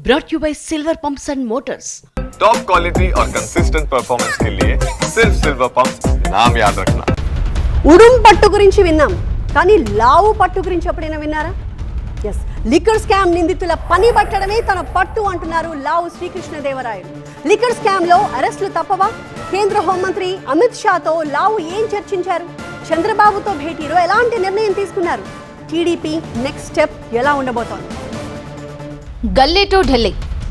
brought you by Silver Pumps and Motors. Top quality और consistent performance के लिए सिर्फ सिल्वर पंप्स नाम याद रखना। ఉడుం పట్టు గురించి విన్నాం, కానీ లావు పట్టు గురించి ఎప్పుడైనా విన్నారా? ఎస్, లిక్కర్ స్కామ్ నిందితుల పని పట్టడమే తన పట్టు అంటున్నారు లావు శ్రీకృష్ణదేవరాయలు. లిక్కర్ స్కామ్ లో అరెస్టులు తప్పవా? కేంద్ర హోంమంత్రి అమిత్ షాతో లావు ఏం చర్చించారు? చంద్రబాబుతో భేటీలో ఎలాంటి నిర్ణయం తీసుకున్నారు? టీడీపీ నెక్స్ట్ స్టెప్ ఎలా ఉండబోతోంది? గల్లీ టు ఢిల్లీ,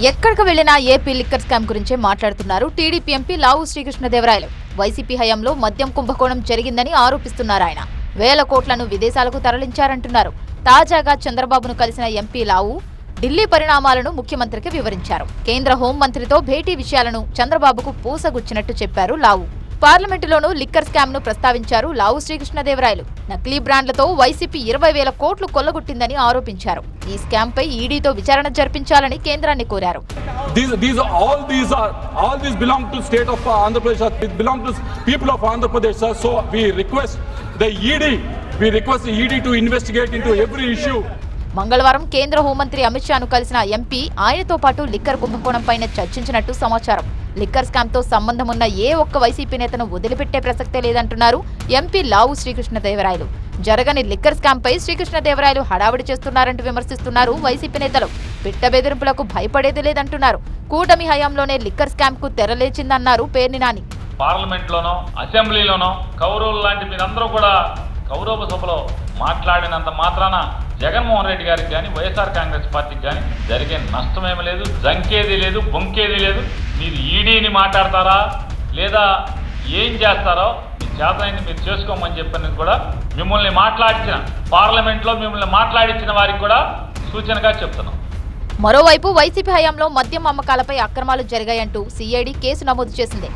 ఎక్కడికి వెళ్లినా ఏపీ లిక్కర్ స్కామ్ గురించే మాట్లాడుతున్నారు టీడీపీ ఎంపీ లావు శ్రీకృష్ణదేవరాయలు. వైసీపీ హయాంలో మద్యం కుంభకోణం జరిగిందని ఆరోపిస్తున్నారు ఆయన. వేల కోట్లను విదేశాలకు తరలించారంటున్నారు. తాజాగా చంద్రబాబును కలిసిన ఎంపీ లావు ఢిల్లీ పరిణామాలను ముఖ్యమంత్రికి వివరించారు. కేంద్ర హోంమంత్రితో భేటీ విషయాలను చంద్రబాబుకు పూసగుచ్చినట్టు చెప్పారు లావు. పార్లమెంటులోనూ లిక్కర్ స్కామ్ ను ప్రస్తావించారు లావు శ్రీకృష్ణదేవరాయలు. నకిలీ బ్రాండ్లతో వైసీపీ 20,000 కోట్లు కొల్లగొట్టిందని ఆరోపించారు. ఈ స్కామ్ పై ఈడీతో విచారణ జరిపించాలని కేంద్రాన్ని కోరారు. All these belong to state of Andhra Pradesh. It belong to people of Andhra Pradesh. So we request the ED to investigate into every issue. మంగళవారం కేంద్ర హోంమంత్రి అమిత్ షాను కలిసిన ఎంపీ ఆయనతో పాటు లిక్కర్ కుంభకోణంపైన చర్చించినట్టు సమాచారం. లిక్కర్ స్కామ్ తో సంబంధం ఉన్న ఏ ఒక్క వైసీపీ నేతను వదిలిపెట్టే ప్రసక్తే లేదంటున్నారు ఎంపీ లావు శ్రీకృష్ణదేవరాయలు. జరగని లిక్కర్ స్కామ్ పై శ్రీకృష్ణదేవరాయలు హడావిడి చేస్తున్నారంటూ విమర్శిస్తున్నారు వైసీపీ నేతలు. పిట్ట బెదిరింపులకు భయపడేది లేదంటున్నారు. కూటమి హయాంలోనే లిక్కర్ స్కామ్ కు తెరలేచిందన్నారు పేర్ని నాని. పార్లమెంట్ లోనో అసెంబ్లీలోనో కౌరవులు లాంటి మీరందరూ కూడా కౌరవ సభలో మాట్లాడినంత మాత్రాన జగన్మోహన్ రెడ్డి గారికి కానీ వైఎస్ఆర్ కాంగ్రెస్ పార్టీకి కానీ జరిగే నష్టమేమీ లేదు, జంకేది లేదు, బొంకేది లేదు. మీరు ఈడీని మాట్లాడతారా లేదా ఏం చేస్తారో మీ చేతనైంది మీరు చేసుకోమని చెప్పని కూడా మిమ్మల్ని మాట్లాడించిన పార్లమెంట్లో మిమ్మల్ని మాట్లాడించిన వారికి కూడా సూచనగా చెప్తున్నాం. మరోవైపు వైసీపీ హయాంలో మద్యం అమ్మకాలపై అక్రమాలు జరిగాయంటూ సిఐడి కేసు నమోదు చేసింది.